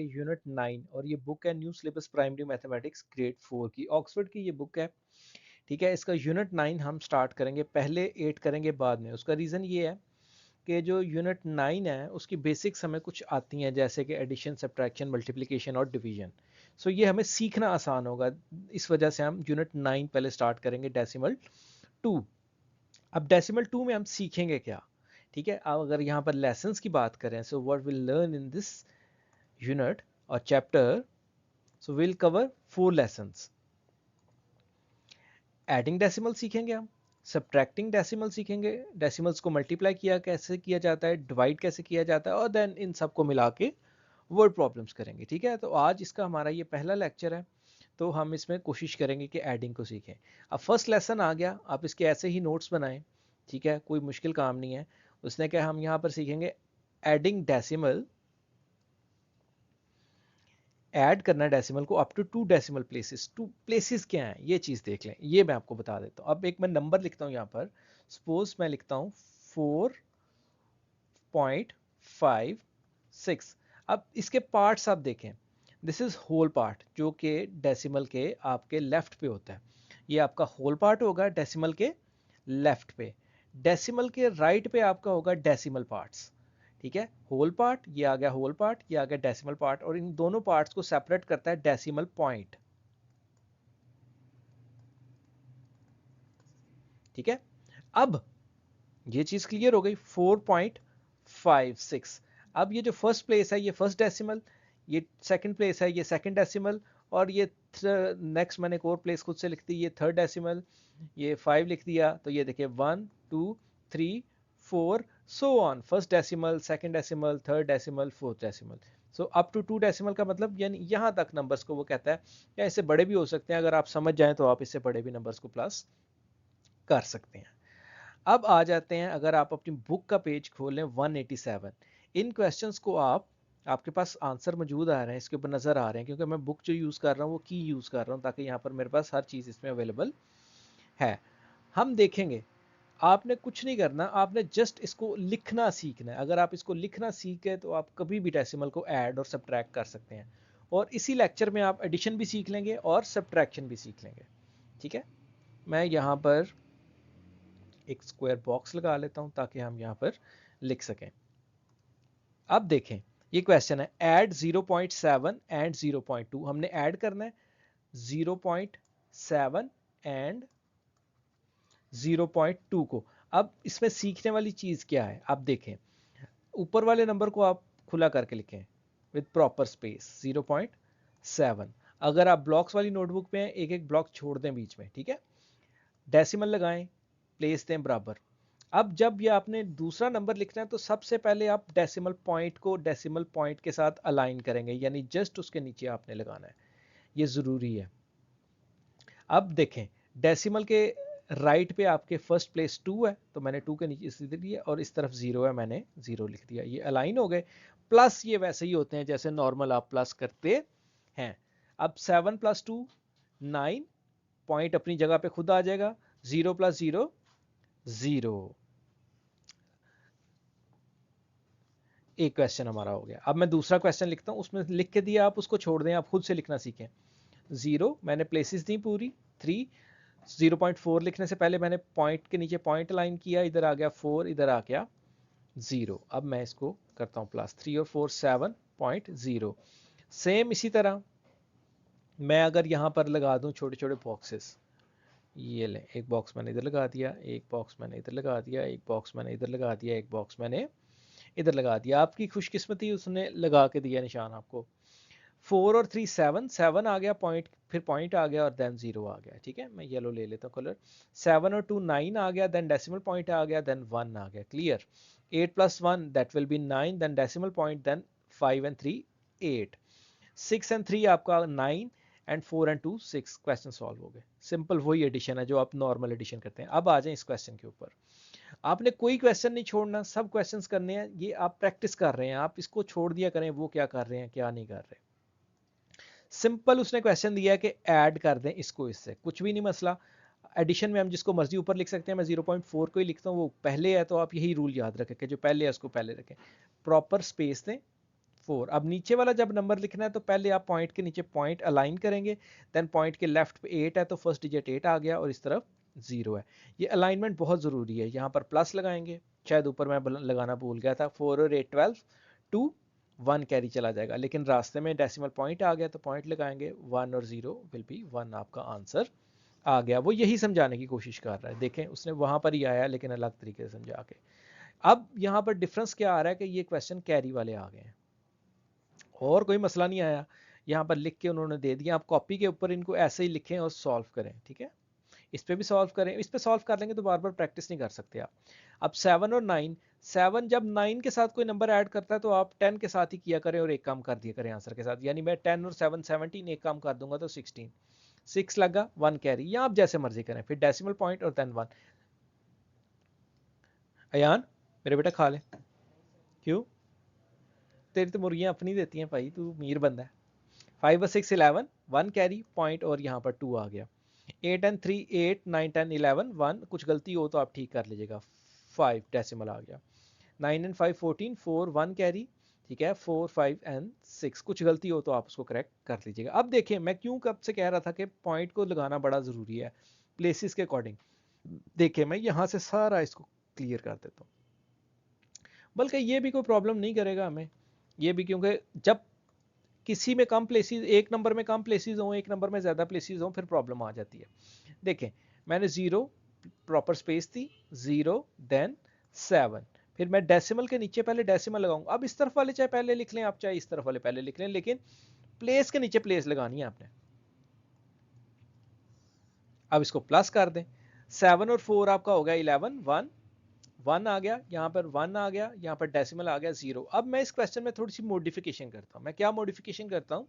Unit 9 और ये book है new syllabus primary mathematics grade 4 की, ऑक्सफोर्ड की ये बुक है। ठीक है, इसका यूनिट 9 हम स्टार्ट करेंगे, पहले 8 करेंगे बाद में। उसका रीज़न ये है कि जो यूनिट 9 है उसकी बेसिक्स हमें कुछ आती हैं, जैसे कि एडिशन, सब्ट्रैक्शन, मल्टीप्लिकेशन और डिवीजन। सो ये हमें सीखना आसान होगा, इस वजह से हम यूनिट 9 पहले स्टार्ट करेंगे, डेसिमल 2। अब डेसिमल 2 में हम सीखेंगे क्या? ठीक है, अब अगर यहाँ पर लेसन्स की बात करें, so what will learn in this unit or chapter, so we'll cover 4 lessons. Adding decimal सीखेंगे हम, सब्ट्रैक्टिंग डेसिमल सीखेंगे, डेसिमल्स को मल्टीप्लाई किया कैसे किया जाता है, डिवाइड कैसे किया जाता है, और देन इन सबको मिला के वर्ड प्रॉब्लम्स करेंगे। ठीक है, तो आज इसका हमारा ये पहला लेक्चर है, तो हम इसमें कोशिश करेंगे कि एडिंग को सीखें। अब फर्स्ट लेसन आ गया, आप इसके ऐसे ही नोट्स बनाएं। ठीक है, कोई मुश्किल काम नहीं है। उसने क्या, हम यहाँ पर सीखेंगे एडिंग डेसिमल, ऐड करना है डेसिमल को up to 2 decimal places. 2 places क्या है ये चीज देख लें, ये मैं आपको बता देता हूँ। अब एक मैं नंबर लिखता हूँ यहाँ पर, सपोज मैं लिखता हूँ 4.56। अब इसके पार्ट्स आप देखें, दिस इज होल पार्ट जो कि डेसिमल के आपके लेफ्ट पे होता है। ये आपका होल पार्ट होगा डेसिमल के लेफ्ट पे। डेसिमल के राइट पे आपका होगा डेसिमल पार्ट्स। ठीक है, होल पार्ट, ये आ गया होल पार्ट, ये आ गया डेसिमल पार्ट, और इन दोनों पार्ट्स को सेपरेट करता है डेसिमल पॉइंट। ठीक है, अब ये चीज क्लियर हो गई, 4.56। अब ये जो फर्स्ट प्लेस है ये फर्स्ट डेसिमल, ये सेकंड प्लेस है ये सेकंड डेसिमल, और ये नेक्स्ट मैंने एक और प्लेस खुद से लिख दी, ये थर्ड डेसिमल, ये 5 लिख दिया। तो ये देखिए 1 2 3 4 so on, first decimal, second decimal, third decimal, fourth decimal. So up to 2 decimal का मतलब यानी यहाँ तक नंबर्स को वो कहता है, या इससे बड़े भी हो सकते हैं। अगर आप समझ जाएं तो आप इससे बड़े भी नंबर्स को प्लस कर सकते हैं। अब आ जाते हैं, अगर आप अपनी बुक का पेज खोलें 187, इन क्वेश्चंस को आपके पास आंसर मौजूद आ रहे हैं, इसके ऊपर नजर आ रहे हैं, क्योंकि मैं बुक जो यूज कर रहा हूँ वो की यूज कर रहा हूँ, ताकि यहाँ पर मेरे पास हर चीज इसमें अवेलेबल है। हम देखेंगे, आपने कुछ नहीं करना, आपने जस्ट इसको लिखना सीखना है। अगर आप इसको लिखना सीखे तो आप कभी भी डेसिमल को ऐड और सब्ट्रैक्ट कर सकते हैं, और इसी लेक्चर में आप एडिशन भी सीख लेंगे और सब्ट्रैक्शन भी सीख लेंगे। ठीक है, मैं यहाँ पर एक स्क्वायर बॉक्स लगा लेता हूं ताकि हम यहां पर लिख सकें। अब देखें, ये क्वेश्चन है ऐड 0.7 एंड 0.2। हमने ऐड करना है 0.7 एंड 0.2 को। अब इसमें सीखने वाली चीज क्या है, आप देखें, ऊपर वाले नंबर को आप खुला करके लिखें विद प्रॉपर स्पेस 0.7। अगर आप ब्लॉक्स वाली नोटबुक पे हैं, एक एक ब्लॉक छोड़ दें बीच में। ठीक है, डेसिमल लगाएं, प्लेस दें बराबर। अब जब ये आपने दूसरा नंबर लिखना है तो सबसे पहले आप डेसिमल पॉइंट को डेसिमल पॉइंट के साथ अलाइन करेंगे, यानी जस्ट उसके नीचे आपने लगाना है, ये जरूरी है। अब देखें, डेसिमल के राइट पे आपके फर्स्ट प्लेस 2 है, तो मैंने 2 के नीचे सीधे लिया, और इस तरफ 0 है, मैंने 0 लिख दिया, ये अलाइन हो गए। प्लस ये वैसे ही होते हैं जैसे नॉर्मल आप प्लस करते हैं। अब 7 + 2 9, पॉइंट अपनी जगह पे खुद आ जाएगा, 0 + 0 0। एक क्वेश्चन हमारा हो गया। अब मैं दूसरा क्वेश्चन लिखता हूं, उसमें लिख के दिया, आप उसको छोड़ दें, आप खुद से लिखना सीखें। 0 मैंने प्लेसेस दी पूरी 3, 0.4 लिखने से पहले मैंने पॉइंट के नीचे पॉइंट लाइन किया, इधर आ गया 4, इधर आ गया 0। अब मैं इसको करता हूं प्लस, 3 और 4 7.0। सेम इसी तरह मैं अगर यहां पर लगा दूं छोटे छोटे बॉक्सेस, ये ले, एक बॉक्स मैंने इधर लगा दिया, एक बॉक्स मैंने इधर लगा दिया, एक बॉक्स मैंने इधर लगा दिया, एक बॉक्स मैंने इधर लगा दिया। आपकी खुशकिस्मती उसने लगा के दिया निशान आपको। 4 और 3 7, 7 आ गया पॉइंट, फिर पॉइंट आ गया और देन 0 आ गया। ठीक है, मैं येलो ले लेता हूँ कलर। 7 और 2 9 आ गया, देन डेसिमल पॉइंट आ गया, देन 1 आ गया। Clear. 8 + 1 that will be 9, then decimal point, then 5 और 3 8। 6 और 3 आपका 9, एंड 4 और 2 6। क्वेश्चन सॉल्व हो गए। सिंपल वही एडिशन है जो आप नॉर्मल एडिशन करते हैं। अब आ जाए इस क्वेश्चन के ऊपर, आपने कोई क्वेश्चन नहीं छोड़ना, सब क्वेश्चंस करने हैं। ये आप प्रैक्टिस कर रहे हैं, आप इसको छोड़ दिया करें वो क्या कर रहे हैं क्या नहीं कर रहे। सिंपल उसने क्वेश्चन दिया है कि ऐड कर दें इसको इससे, कुछ भी नहीं मसला। एडिशन में हम जिसको मर्जी ऊपर लिख सकते हैं, मैं 0.4 को ही लिखता हूँ, वो पहले है तो आप यही रूल याद रखें कि जो पहले है उसको पहले रखें। प्रॉपर स्पेस दें, 4। अब नीचे वाला जब नंबर लिखना है तो पहले आप पॉइंट के नीचे पॉइंट अलाइन करेंगे, देन पॉइंट के लेफ्ट पे 8 है तो फर्स्ट डिजिट 8 आ गया और इस तरफ 0 है। ये अलाइनमेंट बहुत ज़रूरी है। यहाँ पर प्लस लगाएंगे, शायद ऊपर मैं लगाना भूल गया था, 4 और 8 12, 2 1 कैरी चला जाएगा, लेकिन रास्ते में डेसिमल पॉइंट आ गया तो पॉइंट लगाएंगे, 1 और 0 विल बी 1, आपका आंसर आ गया। वो यही समझाने की कोशिश कर रहा है, देखें उसने वहां पर ही आया लेकिन अलग तरीके से समझा के। अब यहाँ पर डिफरेंस क्या आ रहा है कि ये क्वेश्चन कैरी वाले आ गए हैं और कोई मसला नहीं आया। यहाँ पर लिख के उन्होंने दे दिया, आप कॉपी के ऊपर इनको ऐसे ही लिखें और सॉल्व करें, ठीक है। इस पे भी सॉल्व करें, इस पे सॉल्व कर लेंगे तो बार बार प्रैक्टिस नहीं कर सकते आप। अब 7 और 9, 7 जब 9 के साथ कोई नंबर ऐड करता है तो आप 10 के साथ ही किया करें और एक काम कर दिया करें आंसर के साथ, यानी मैं 10 और 7 17, एक काम कर दूंगा तो 16, 6 लगा 1 कैरी, या आप जैसे मर्जी करें, फिर डेसिमल पॉइंट और देन 1। अयान मेरे बेटा खा ले, क्यों, तेरी तो मुर्गियां अपनी देती हैं भाई, तू मीर बंदा है। 5 और 6 11, 1 कैरी पॉइंट और यहाँ पर 2 आ गया। 8 एंड 3 8, 9 10 11 1, कुछ गलती हो तो आप ठीक कर लीजिएगा, 5 डेसिमल आ गया। 9 एंड 5 14, 4 1 कैरी, ठीक है। 4 5 एंड 6, कुछ गलती हो तो आप उसको करेक्ट कर लीजिएगा। अब देखिए मैं क्यों कब से कह रहा था कि पॉइंट को लगाना बड़ा ज़रूरी है प्लेसेस के अकॉर्डिंग। देखिए मैं यहाँ से सारा इसको क्लियर कर देता हूँ, बल्कि ये भी कोई प्रॉब्लम नहीं करेगा हमें, ये भी, क्योंकि जब किसी में कम प्लेसेस, एक नंबर में कम प्लेसेस हों, एक नंबर में ज़्यादा प्लेसेस हों, फिर प्रॉब्लम आ जाती है। देखें मैंने 0 प्रॉपर स्पेस थी, 0 देन 7, फिर मैं डेसिमल के नीचे पहले डेसिमल लगाऊंगा। अब इस तरफ वाले चाहे पहले लिख लें आप, चाहे इस तरफ वाले पहले लिख लें, लेकिन प्लेस के नीचे प्लेस लगानी है आपने। अब इसको प्लस कर दें, 7 और 4 आपका हो गया 11, 1 1 आ गया, यहाँ पर 1 आ गया, यहाँ पर डेसिमल आ गया 0। अब मैं इस क्वेश्चन में थोड़ी सी मॉडिफिकेशन करता हूँ। मैं क्या मॉडिफिकेशन करता हूँ,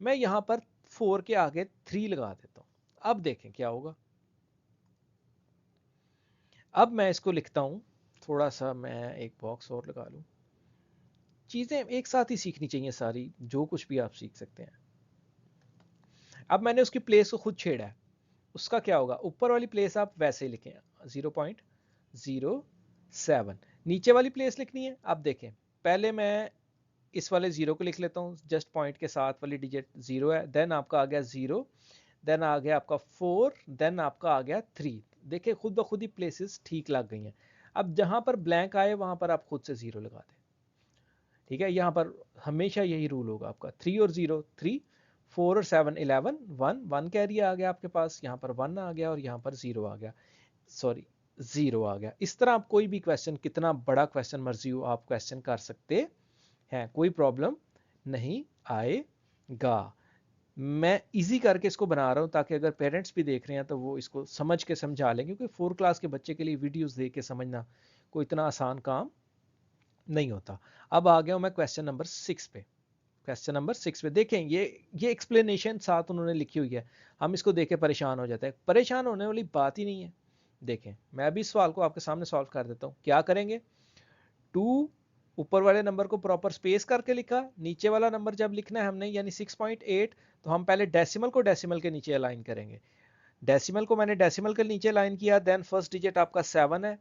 मैं यहाँ पर 4 के आगे 3 लगा देता हूँ। अब देखें क्या होगा। अब मैं इसको लिखता हूँ, थोड़ा सा मैं एक बॉक्स और लगा लूँ, चीज़ें एक साथ ही सीखनी चाहिए सारी, जो कुछ भी आप सीख सकते हैं। अब मैंने उसकी प्लेस को खुद छेड़ा है, उसका क्या होगा, ऊपर वाली प्लेस आप वैसे ही लिखें 0.07, नीचे वाली प्लेस लिखनी है। अब देखें पहले मैं इस वाले 0 को लिख लेता हूँ, जस्ट पॉइंट के साथ वाली डिजिट 0 है, देन आपका आ गया 0, देन आ गया आपका 4, देन आपका आ गया 3। देखिए खुद ब खुद ही प्लेसेस ठीक लग गई हैं। अब जहां पर ब्लैंक आए वहां पर आप खुद से 0 लगा दें, ठीक है। यहाँ पर हमेशा यही रूल होगा आपका, 3 और 0 3, 4 और 7 11, 1 1 कैरी आ गया आपके पास, यहाँ पर 1 आ गया और यहाँ पर 0 आ गया, सॉरी 0 आ गया। इस तरह आप कोई भी क्वेश्चन, कितना बड़ा क्वेश्चन मर्जी हो, आप क्वेश्चन कर सकते हैं, कोई प्रॉब्लम नहीं आएगा। मैं इजी करके इसको बना रहा हूँ ताकि अगर पेरेंट्स भी देख रहे हैं तो वो इसको समझ के समझा लें, क्योंकि 4 क्लास के बच्चे के लिए वीडियोस देख के समझना कोई इतना आसान काम नहीं होता। अब आ गया हूँ मैं क्वेश्चन नंबर 6 पे। क्वेश्चन नंबर 6 पे देखें, ये एक्सप्लेनेशन साथ उन्होंने लिखी हुई है, हम इसको देख के परेशान हो जाते हैं, परेशान होने वाली बात ही नहीं है। देखें मैं अभी इस सवाल को आपके सामने सॉल्व कर देता हूँ। क्या करेंगे, 2 ऊपर वाले नंबर को प्रॉपर स्पेस करके लिखा, नीचे वाला नंबर जब लिखना है हमने यानी 6.8, तो हम पहले डेसिमल को डेसिमल के नीचे अलाइन करेंगे। डेसिमल को मैंने डेसिमल के नीचे अलाइन किया, देन फर्स्ट डिजिट आपका 7 है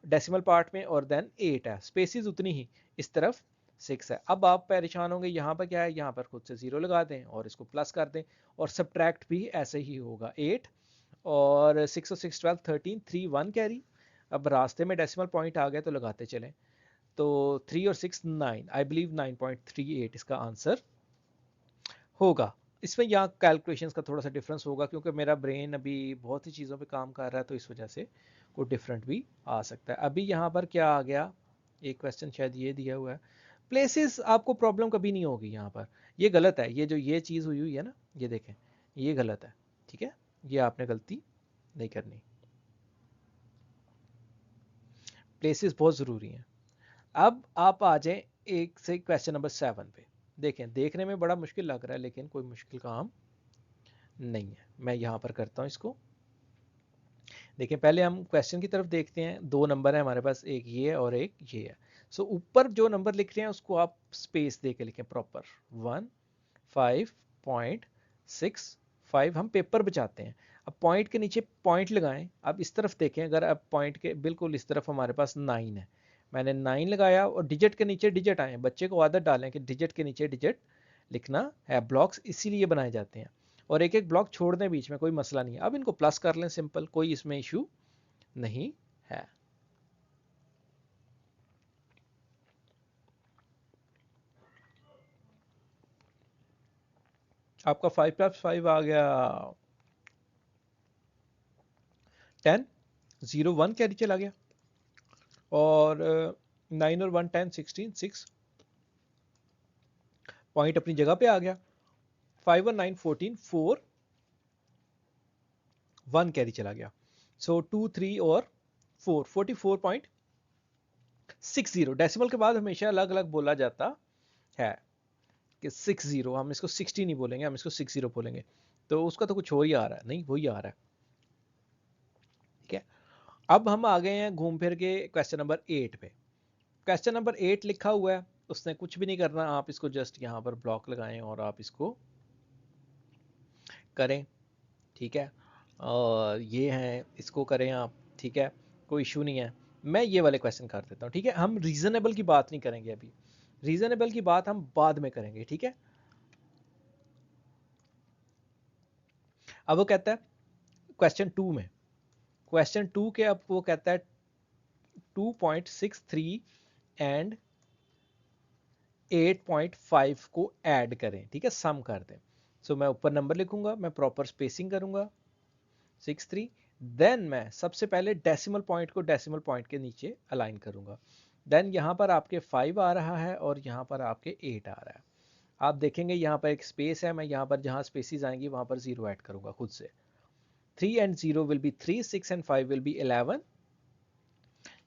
डेसिमल पार्ट में और देन 8 है, स्पेसिस उतनी ही, इस तरफ 6 है। अब आप परेशान होंगे यहाँ पर क्या है, यहाँ पर खुद से 0 लगा दें और इसको प्लस कर दें, और सब्ट्रैक्ट भी ऐसे ही होगा, 8 और 6 और 6 12 13, 3 1 कैरी। अब रास्ते में डेसिमल पॉइंट आ गया तो लगाते चलें, तो 3 और 6 9, आई बिलीव 9.38 इसका आंसर होगा। इसमें यहाँ कैलकुलेशंस का थोड़ा सा डिफरेंस होगा क्योंकि मेरा ब्रेन अभी बहुत ही चीज़ों पे काम कर रहा है, तो इस वजह से कोई डिफरेंट भी आ सकता है। अभी यहाँ पर क्या आ गया, एक क्वेश्चन शायद ये दिया हुआ है, प्लेसेस आपको प्रॉब्लम कभी नहीं होगी यहाँ पर, ये गलत है, ये जो ये चीज़ हुई हुई है ना, ये देखें ये गलत है, ठीक है, ये आपने गलती नहीं करनी, प्लेसेस बहुत ज़रूरी हैं। अब आप आ जाएं एक से क्वेश्चन नंबर 7 पे। देखें देखने में बड़ा मुश्किल लग रहा है लेकिन कोई मुश्किल काम नहीं है। मैं यहाँ पर करता हूँ इसको। देखिए पहले हम क्वेश्चन की तरफ देखते हैं, दो नंबर है हमारे पास, एक ये और एक ये है। सो ऊपर जो नंबर लिख रहे हैं उसको आप स्पेस दे के लिखें प्रॉपर, 1 5.65 हम पेपर बचाते हैं। अब पॉइंट के नीचे पॉइंट लगाएं, अब इस तरफ देखें, अगर अब पॉइंट के बिल्कुल इस तरफ हमारे पास 9 है, मैंने 9 लगाया और डिजिट के नीचे डिजिट आए। बच्चे को आदत डालें कि डिजिट के नीचे डिजिट लिखना है। ब्लॉक्स इसीलिए बनाए जाते हैं, और एक एक ब्लॉक छोड़ दें बीच में, कोई मसला नहीं है। अब इनको प्लस कर लें सिंपल, कोई इसमें इशू नहीं है। आपका 5 + 5 आ गया 10, 0 1 कैरी चला गया, और 9 और 1 10 16 6 पॉइंट अपनी जगह पे आ गया। 5 और 9 14 4 1 कैरी चला गया। सो 2 3 और 4 44.60। डेसिमल के बाद हमेशा अलग अलग बोला जाता है कि 60, हम इसको 60 नहीं बोलेंगे, हम इसको 60 बोलेंगे। तो उसका तो कुछ और ही आ रहा है, नहीं वही आ रहा है। ठीक है, अब हम आ गए हैं घूम फिर के क्वेश्चन नंबर 8 पे। क्वेश्चन नंबर 8 लिखा हुआ है, उसने कुछ भी नहीं करना, आप इसको जस्ट यहाँ पर ब्लॉक लगाएं और आप इसको करें। ठीक है, और ये है, इसको करें आप। ठीक है, कोई इशू नहीं है। मैं ये वाले क्वेश्चन कर देता हूँ। ठीक है, हम रीजनेबल की बात नहीं करेंगे अभी, रीजनेबल की बात हम बाद में करेंगे। ठीक है, अब वो कहता है क्वेश्चन 2 में, क्वेश्चन 2 के अब वो कहता है 2.63 एंड 8.5 को ऐड करें। ठीक है, सम कर दें। सो मैं ऊपर नंबर लिखूंगा, मैं प्रॉपर स्पेसिंग करूंगा 63, देन मैं सबसे पहले डेसिमल पॉइंट को डेसिमल पॉइंट के नीचे अलाइन करूंगा। देन यहाँ पर आपके 5 आ रहा है और यहाँ पर आपके 8 आ रहा है। आप देखेंगे यहाँ पर एक स्पेस है, मैं यहाँ पर जहाँ स्पेसिस आएंगी वहाँ पर 0 ऐड करूंगा खुद से। 3 and 0 will be 3, 6 and 5 will be 11।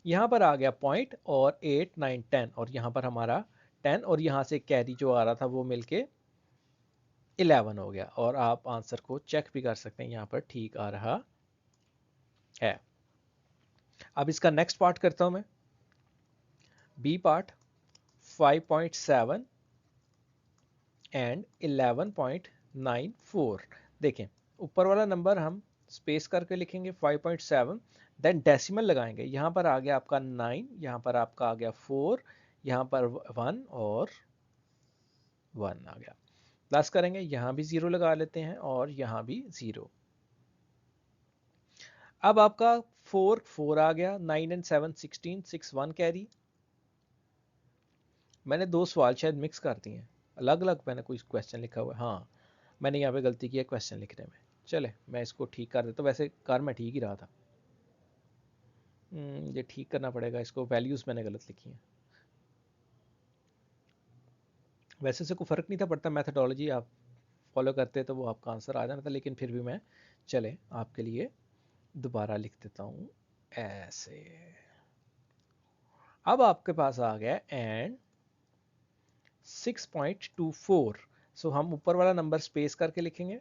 यहाँ पर आ गया पॉइंट, और 8 9 10, और यहाँ पर हमारा 10, और यहाँ से कैरी जो आ रहा था वो मिलके 11 हो गया। और आप आंसर को चेक भी कर सकते हैं, यहाँ पर ठीक आ रहा है। अब इसका नेक्स्ट पार्ट करता हूं मैं, बी पार्ट। 5.7 एंड 11.94। देखें, ऊपर वाला नंबर हम स्पेस करके लिखेंगे 5.7, देन डेसिमल लगाएंगे। यहाँ पर आ गया आपका 9, यहाँ पर आपका आ गया 4, यहाँ पर 1 और 1 आ गया। प्लस करेंगे, यहाँ भी 0 लगा लेते हैं और यहाँ भी 0। अब आपका 4 4 आ गया, 9 and 7 16, 6 1 कैरी। मैंने दो सवाल शायद मिक्स कर दिए हैं, अलग अलग मैंने कोई क्वेश्चन लिखा हुआ है। हाँ, मैंने यहाँ पे गलती की है क्वेश्चन लिखने में। चले मैं इसको ठीक कर देता हूँ, वैसे कर मैं ठीक ही रहा था। ये ठीक करना पड़ेगा, इसको वैल्यूज़ मैंने गलत लिखी हैं। वैसे से कोई फ़र्क नहीं था पड़ता, मैथडोलॉजी आप फॉलो करते तो वो आपका आंसर आ जाना था, लेकिन फिर भी मैं चले आपके लिए दोबारा लिख देता हूँ ऐसे। अब आपके पास आ गया एंड 6.24। सो हम ऊपर वाला नंबर स्पेस करके लिखेंगे,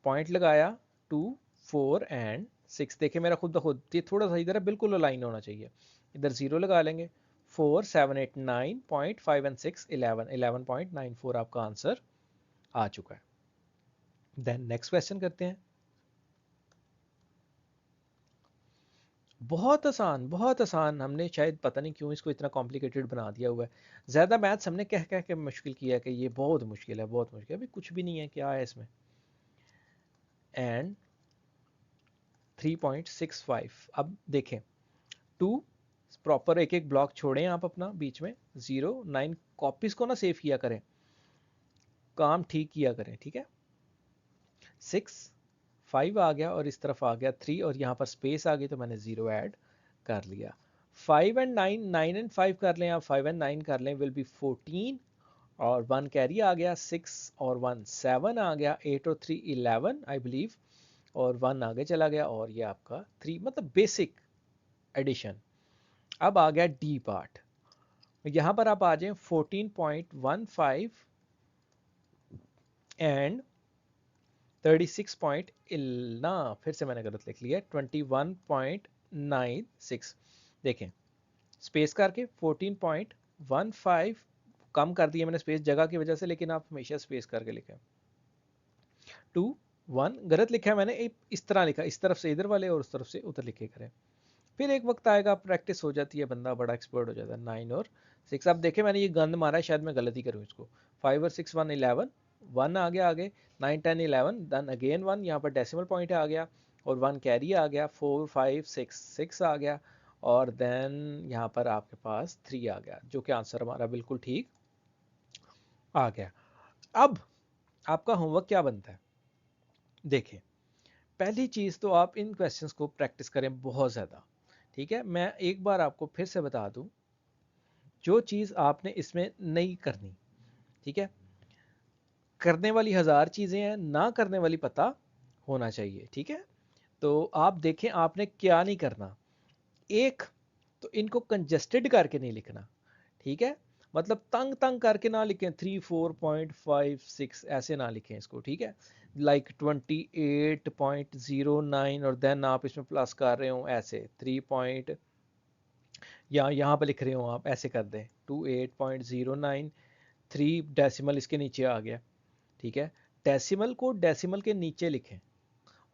पॉइंट लगाया 2 4 एंड 6। देखिए मेरा खुद ब खुद ये थोड़ा सा इधर है, बिल्कुल अलाइन होना चाहिए। इधर 0 लगा लेंगे। 4 7 8 9.5 एंड 6 11, 11.94 आपका आंसर आ चुका है। देन नेक्स्ट क्वेश्चन करते हैं। बहुत आसान, बहुत आसान। हमने शायद पता नहीं क्यों इसको इतना कॉम्प्लिकेटेड बना दिया हुआ है। ज़्यादा मैथ्स हमने कह कह के मुश्किल किया कि ये बहुत मुश्किल है, बहुत मुश्किल है। अभी कुछ भी नहीं है, क्या है इसमें। एंड 3.65। अब देखें, 2 प्रॉपर एक एक ब्लॉक छोड़ें आप अपना बीच में। 0 9 कॉपीज को ना सेव किया करें, काम ठीक किया करें। ठीक है, 6 5 आ गया और इस तरफ आ गया 3, और यहाँ पर स्पेस आ गई तो मैंने 0 ऐड कर लिया। 5 एंड 9, 9 एंड 5 कर लें आप, 5 एंड 9 कर लें, विल बी 14, और 1 कैरी आ गया। 6 और 1 7 आ गया। 8 और 3 11 आई बिलीव, और 1 आगे चला गया, और ये आपका 3, मतलब बेसिक एडिशन। अब आ गया डी पार्ट। यहां पर आप आ जाए 14.15 एंड 36 ना, फिर से मैंने गलत लिख लिया, 21.96। देखें स्पेस करके 14.15 कम कर दिया मैंने स्पेस जगह की वजह से, लेकिन आप हमेशा स्पेस करके लिखें। 2 1 गलत लिखा है मैंने, इस तरह लिखा, इस तरफ से इधर वाले और उस तरफ से उधर लिखे करें। फिर एक वक्त आएगा, प्रैक्टिस हो जाती है, बंदा बड़ा एक्सपर्ट हो जाता है। 9 और 6, आप देखें मैंने ये गंद मारा है, शायद मैं गलती करूँ इसको। 5 और 6 1 11, 1 आ गया आगे, 9 10 11, देन अगेन 1, यहाँ पर डेसिमल पॉइंट आ गया और 1 कैरी आ गया, 4 5 6 6 आ गया और देन यहाँ पर आपके पास 3 आ गया, जो कि आंसर हमारा बिल्कुल ठीक आ गया। अब आपका होमवर्क क्या बनता है, देखें पहली चीज़ तो आप इन क्वेश्चंस को प्रैक्टिस करें बहुत ज़्यादा, ठीक है। मैं एक बार आपको फिर से बता दूं, जो चीज़ आपने इसमें नहीं करनी, ठीक है, करने वाली हज़ार चीज़ें हैं, ना करने वाली पता होना चाहिए, ठीक है। तो आप देखें आपने क्या नहीं करना। एक, तो इनको कंजस्टेड करके नहीं लिखना, ठीक है, मतलब तंग तंग करके ना लिखें, 3 4.56 ऐसे ना लिखें इसको, ठीक है, लाइक 28.09 और देन आप इसमें प्लस कर रहे हो ऐसे 3 पॉइंट, या यहाँ पर लिख रहे हो आप ऐसे कर दें 28.09, 3 डेसिमल इसके नीचे आ गया, ठीक है। डेसिमल को डेसिमल के नीचे लिखें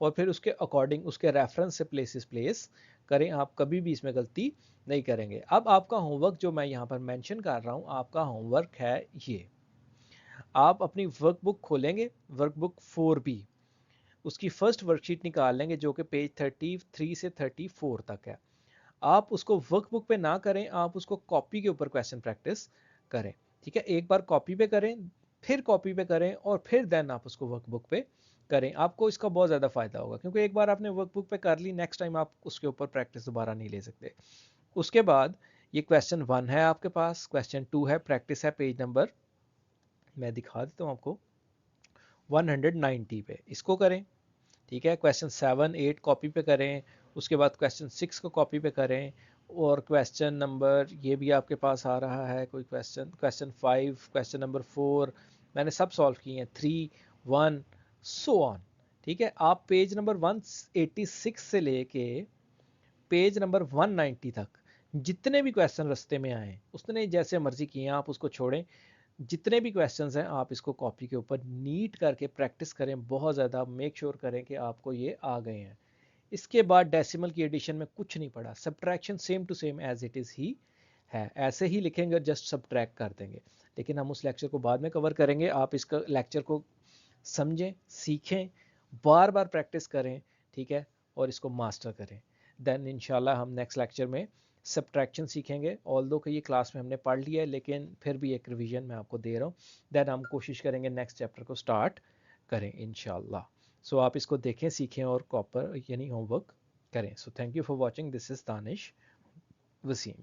और फिर उसके अकॉर्डिंग उसके रेफरेंस से प्लेसेस प्लेस करें, आप कभी भी इसमें गलती नहीं करेंगे। अब आपका होमवर्क जो मैं यहाँ पर मेंशन कर रहा हूँ, आपका होमवर्क है ये, आप अपनी वर्कबुक खोलेंगे, वर्कबुक 4B, उसकी फर्स्ट वर्कशीट निकाल लेंगे जो कि पेज 33 से 34 तक है। आप उसको वर्कबुक पे ना करें, आप उसको कॉपी के ऊपर क्वेश्चन प्रैक्टिस करें, ठीक है। एक बार कॉपी पे करें, फिर कॉपी पे करें और फिर देन आप उसको वर्कबुक पे करें, आपको इसका बहुत ज़्यादा फायदा होगा, क्योंकि एक बार आपने वर्कबुक पे कर ली, नेक्स्ट टाइम आप उसके ऊपर प्रैक्टिस दोबारा नहीं ले सकते। उसके बाद ये क्वेश्चन 1 है आपके पास, क्वेश्चन 2 है, प्रैक्टिस है पेज नंबर, मैं दिखा देता हूँ आपको, 190 पे इसको करें, ठीक है। क्वेश्चन 7 8 कॉपी पे करें, उसके बाद क्वेश्चन 6 को कॉपी पे करें, और क्वेश्चन नंबर ये भी आपके पास आ रहा है कोई क्वेश्चन, क्वेश्चन 5, क्वेश्चन नंबर 4 मैंने सब सॉल्व किए हैं, 3 1 सो ऑन, ठीक है। आप पेज नंबर 186 से लेके पेज नंबर 190 तक जितने भी क्वेश्चन रास्ते में आए उसने जैसे मर्जी किए आप उसको छोड़ें, जितने भी क्वेश्चंस हैं आप इसको कॉपी के ऊपर नीट करके प्रैक्टिस करें, बहुत ज़्यादा मेक श्योर करें कि आपको ये आ गए हैं। इसके बाद डेसिमल की एडिशन में कुछ नहीं पड़ा, subtraction same to same as it is ही है, ऐसे ही लिखेंगे और जस्ट सब्ट्रैक्ट कर देंगे। लेकिन हम उस लेक्चर को बाद में कवर करेंगे, आप इसका लेक्चर को समझें, सीखें, बार बार प्रैक्टिस करें, ठीक है, और इसको मास्टर करें। देन इंशाल्लाह हम नेक्स्ट लेक्चर में सब्ट्रैक्शन सीखेंगे, ऑल्दो कि ये क्लास में हमने पढ़ लिया है लेकिन फिर भी एक रिवीजन मैं आपको दे रहा हूँ। देन हम कोशिश करेंगे नेक्स्ट चैप्टर को स्टार्ट करें इंशाल्लाह। सो आप इसको देखें, सीखें और प्रॉपर यानी होमवर्क करें। So thank you for watching, this is Danish Wasim.